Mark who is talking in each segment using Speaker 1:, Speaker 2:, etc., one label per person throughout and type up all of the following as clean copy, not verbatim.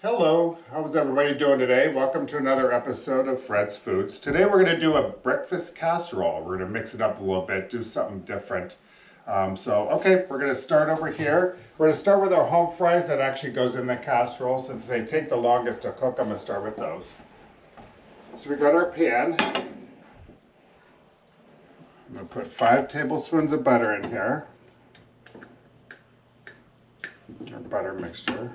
Speaker 1: Hello, how's everybody doing today? Welcome to another episode of Fred's Foods. Today we're going to do a breakfast casserole. We're going to mix it up a little bit, do something different. Okay, we're going to start over here. We're going to start with our home fries that actually goes in the casserole. Since they take the longest to cook, I'm going to start with those. So we got our pan. I'm going to put 5 tablespoons of butter in here. Our butter mixture.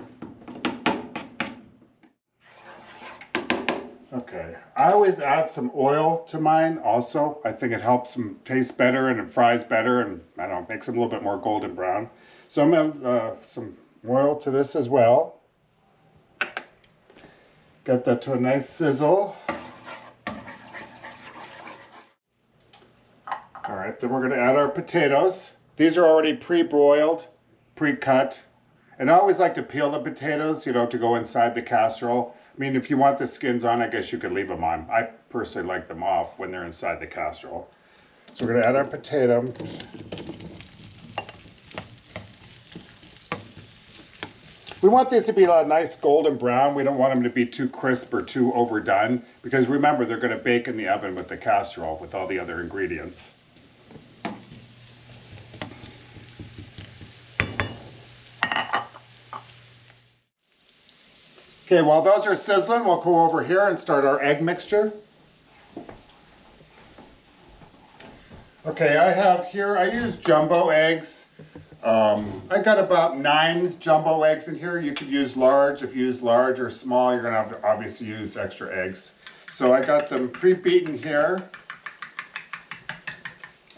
Speaker 1: Okay, I always add some oil to mine also. I think it helps them taste better and it fries better and I don't know, makes them a little bit more golden brown. So I'm going to some oil to this as well. Get that to a nice sizzle. All right, then we're going to add our potatoes. These are already pre-broiled, pre-cut. And I always like to peel the potatoes, to go inside the casserole. I mean, if you want the skins on, I guess you could leave them on. I personally like them off when they're inside the casserole. So we're going to add our potato. We want these to be a nice golden brown. We don't want them to be too crisp or too overdone. Because remember, they're going to bake in the oven with the casserole with all the other ingredients. Okay, while those are sizzling, we'll go over here and start our egg mixture. Okay, I use jumbo eggs. I got about 9 jumbo eggs in here. You could use large. If you use large or small, you're gonna have to obviously use extra eggs. So I got them pre-beaten here.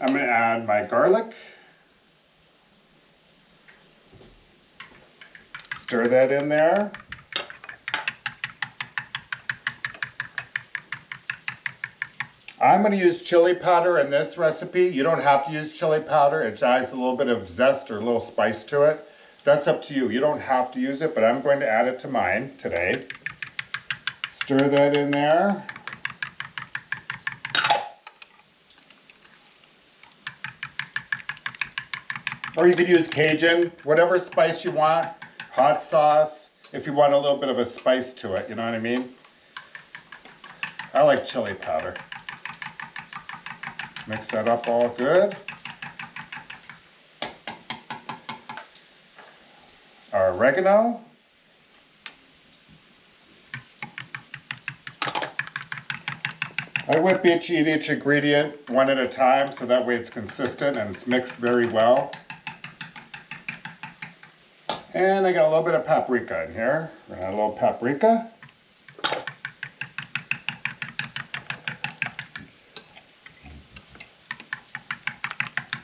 Speaker 1: I'm gonna add my garlic. Stir that in there. I'm going to use chili powder in this recipe. You don't have to use chili powder. It adds a little bit of zest or a little spice to it. That's up to you. You don't have to use it, but I'm going to add it to mine today. Stir that in there. Or you could use Cajun, whatever spice you want. Hot sauce, if you want a little bit of a spice to it, you know what I mean? I like chili powder. Mix that up all good. Our oregano. I whip each ingredient one at a time so that way it's consistent and it's mixed very well. And I got a little bit of paprika in here. We're gonna add a little paprika.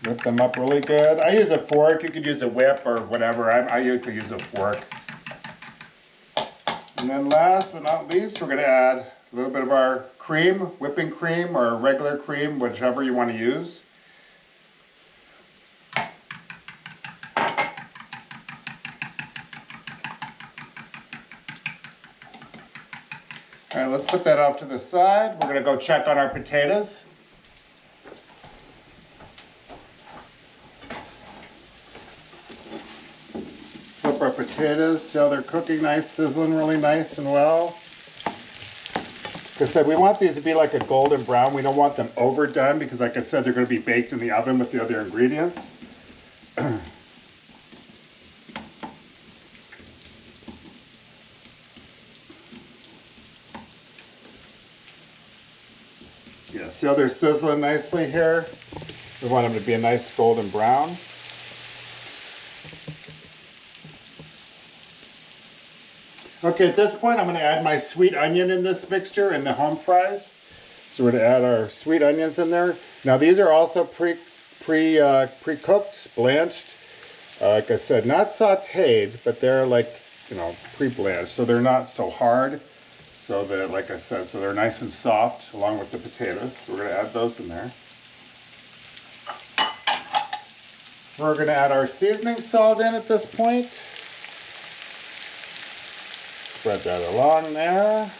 Speaker 1: Whip them up really good. I use a fork. You could use a whip or whatever. I usually use a fork. And then last but not least, we're going to add a little bit of our cream, whipping cream or regular cream, whichever you want to use. All right, let's put that off to the side. We're going to go check on our potatoes. Flip our potatoes, see how they're cooking nice, sizzling really nice and well. Like I said, we want these to be like a golden brown. We don't want them overdone because like I said, they're going to be baked in the oven with the other ingredients. Yeah, see how they're sizzling nicely here? We want them to be a nice golden brown. Okay, at this point I'm going to add my sweet onion in this mixture in the home fries. So we're going to add our sweet onions in there. Now these are also pre-cooked, blanched. Like I said, not sauteed, but they're like, pre-blanched. So they're not so hard. So that, like I said, so they're nice and soft along with the potatoes. So we're going to add those in there. We're going to add our seasoning salt in at this point. Spread that along there.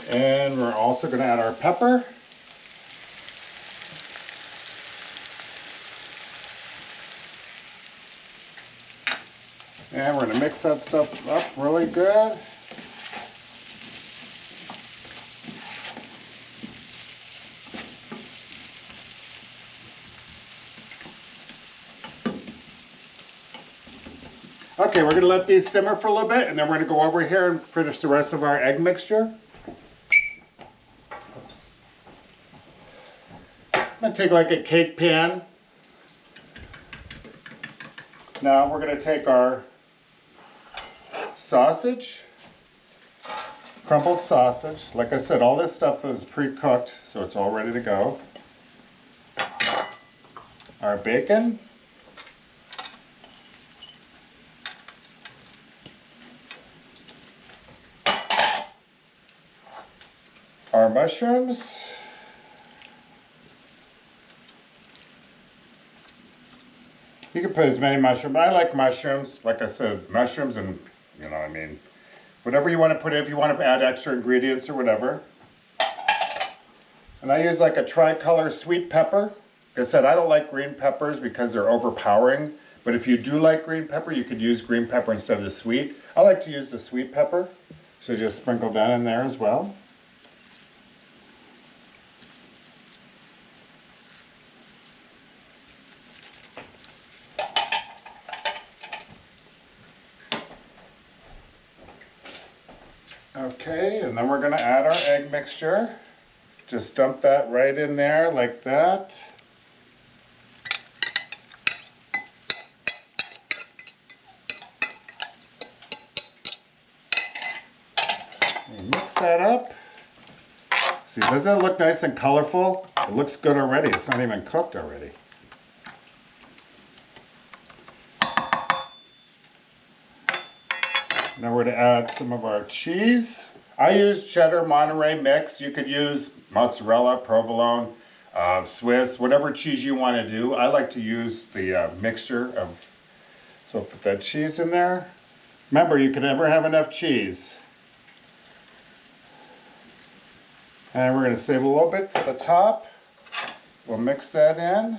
Speaker 1: And we're also going to add our pepper. And we're going to mix that stuff up really good. Okay, we're going to let these simmer for a little bit, and then we're going to go over here and finish the rest of our egg mixture. Oops. I'm going to take like a cake pan. Now we're going to take our sausage, crumbled sausage. Like I said, all this stuff is pre-cooked, so it's all ready to go. Our bacon. Our mushrooms. You can put as many mushrooms. I like mushrooms. Like I said, mushrooms and, you know what I mean, whatever you want to put in, if you want to add extra ingredients or whatever. And I use like a tricolor sweet pepper. Like I said, I don't like green peppers because they're overpowering. But if you do like green pepper, you could use green pepper instead of the sweet. I like to use the sweet pepper. So just sprinkle that in there as well. Okay, and then we're going to add our egg mixture. Just dump that right in there like that. And mix that up. See, doesn't it look nice and colorful? It looks good already. It's not even cooked already. Now we're going to add some of our cheese. I use cheddar Monterey mix. You could use mozzarella, provolone, Swiss, whatever cheese you want to do. I like to use the mixture of, so put that cheese in there. Remember, you can never have enough cheese. And we're going to save a little bit for the top. We'll mix that in.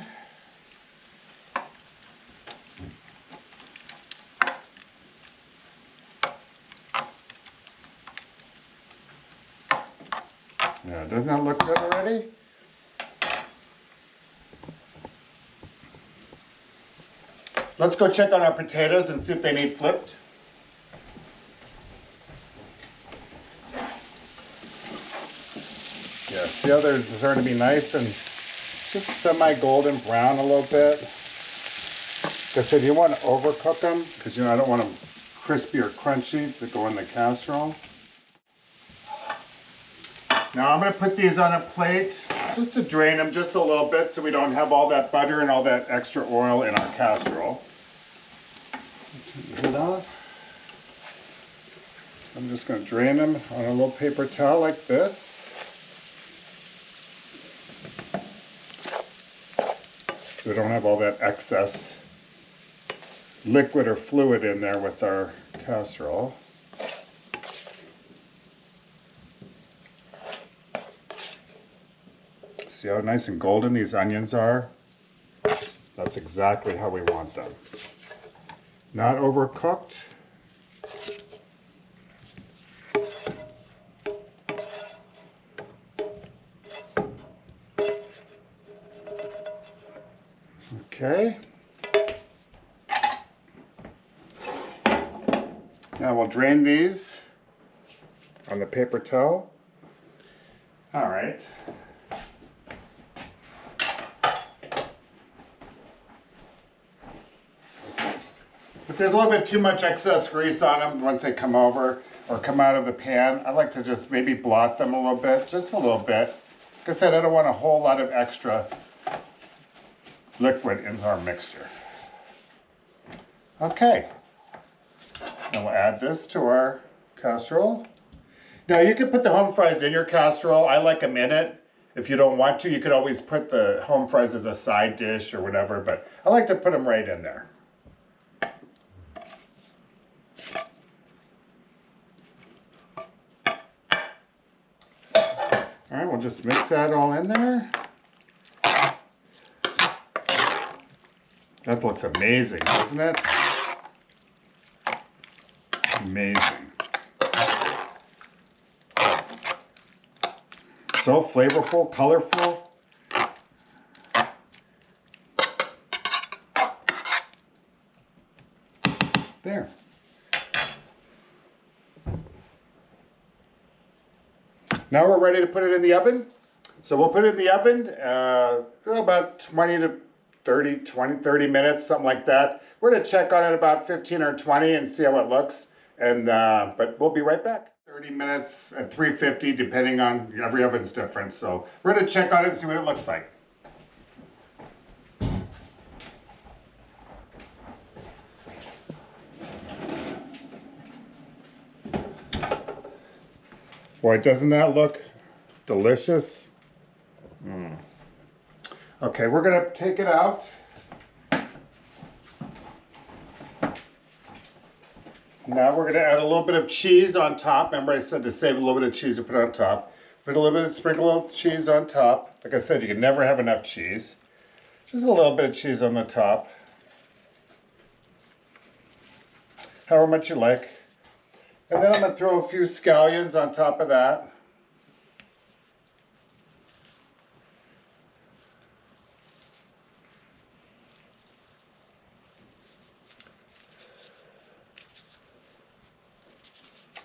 Speaker 1: Yeah, doesn't that look good already? Let's go check on our potatoes and see if they need flipped. Yeah, see how they're starting to be nice and just semi-golden brown a little bit. Like I said, you want to overcook them because, you know, I don't want them crispy or crunchy to go in the casserole. Now I'm going to put these on a plate just to drain them just a little bit so we don't have all that butter and all that extra oil in our casserole. Turn the lid off. So I'm just going to drain them on a little paper towel like this. So we don't have all that excess liquid or fluid in there with our casserole. See how nice and golden these onions are? That's exactly how we want them. Not overcooked. Okay. Now we'll drain these on the paper towel. All right. If there's a little bit too much excess grease on them once they come over or come out of the pan, I like to just maybe blot them a little bit, just a little bit. Like I said, I don't want a whole lot of extra liquid in our mixture. Okay, then we'll add this to our casserole. Now you can put the Homefries in your casserole. I like them in it. If you don't want to, you could always put the Homefries as a side dish or whatever, but I like to put them right in there. All right, we'll just mix that all in there. That looks amazing, doesn't it? Amazing. So flavorful, colorful. There. Now we're ready to put it in the oven. So we'll put it in the oven about 30 minutes, something like that. We're going to check on it about 15 or 20 and see how it looks. And but we'll be right back. 30 minutes at 350, depending on, every oven's different. So we're going to check on it and see what it looks like. Boy, doesn't that look delicious? Okay, we're going to take it out. Now we're going to add a little bit of cheese on top. Remember I said to save a little bit of cheese to put on top. Put a little bit of sprinkle of cheese on top. Like I said, you can never have enough cheese. Just a little bit of cheese on the top. However much you like. And then I'm going to throw a few scallions on top of that.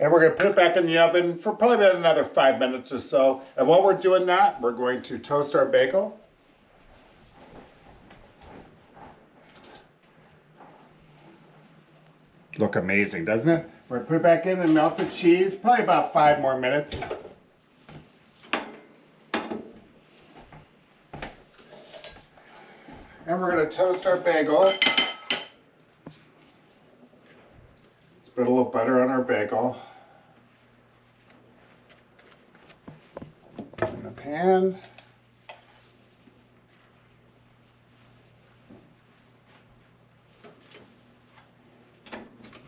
Speaker 1: And we're going to put it back in the oven for probably about another 5 minutes or so. And while we're doing that, we're going to toast our bagel. Look amazing, doesn't it? We're going to put it back in and melt the cheese, probably about 5 more minutes. And we're going to toast our bagel. Let's put a little butter on our bagel. In the pan.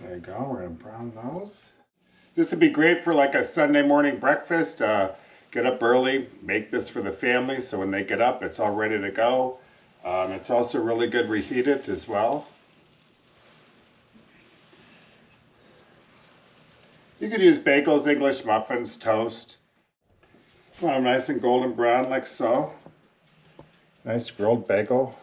Speaker 1: There you go, we're going to brown those. This would be great for like a Sunday morning breakfast. Get up early, make this for the family so when they get up it's all ready to go. It's also really good reheated as well. You could use bagels, English muffins, toast. Want them nice and golden brown like so. Nice grilled bagel.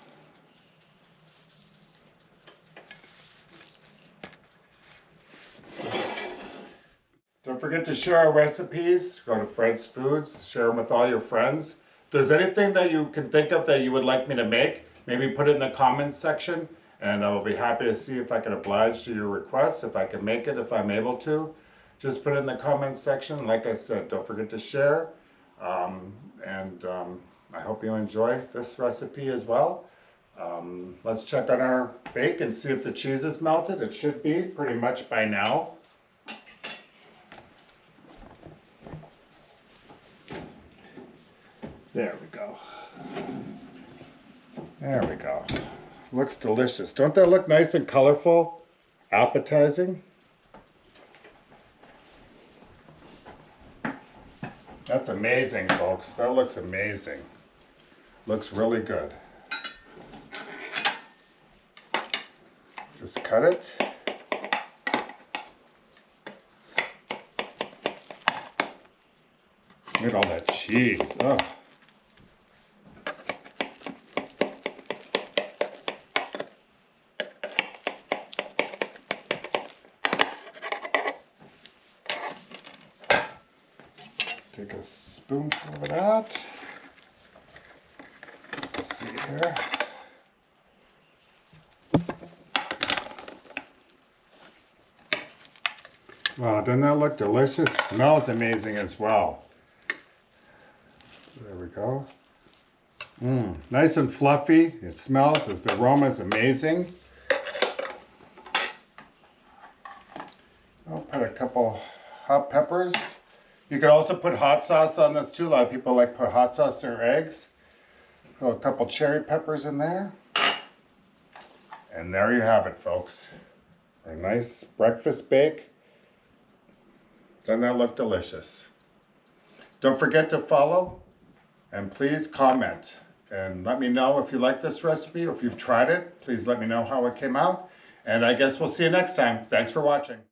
Speaker 1: Don't forget to share our recipes. Go to Fred's Foods, share them with all your friends. If there's anything that you can think of that you would like me to make, maybe put it in the comments section and I will be happy to see if I can oblige to your requests, if I can make it, if I'm able to. Just put it in the comments section. Like I said, don't forget to share. I hope you enjoy this recipe as well. Let's check on our bake and see if the cheese is melted. It should be pretty much by now. There we go. There we go. Looks delicious. Don't that look nice and colorful? Appetizing? That's amazing, folks. That looks amazing. Looks really good. Just cut it. Look at all that cheese. Oh. Take a spoonful of that. Let's see here. Wow, doesn't that look delicious? Smells amazing as well. There we go. Nice and fluffy. It smells, the aroma is amazing. I'll put a couple hot peppers. You could also put hot sauce on this too. A lot of people like to put hot sauce in their eggs. Put a couple cherry peppers in there. And there you have it, folks. A nice breakfast bake. Doesn't that look delicious? Don't forget to follow and please comment. And let me know if you like this recipe or if you've tried it. Please let me know how it came out. And I guess we'll see you next time. Thanks for watching.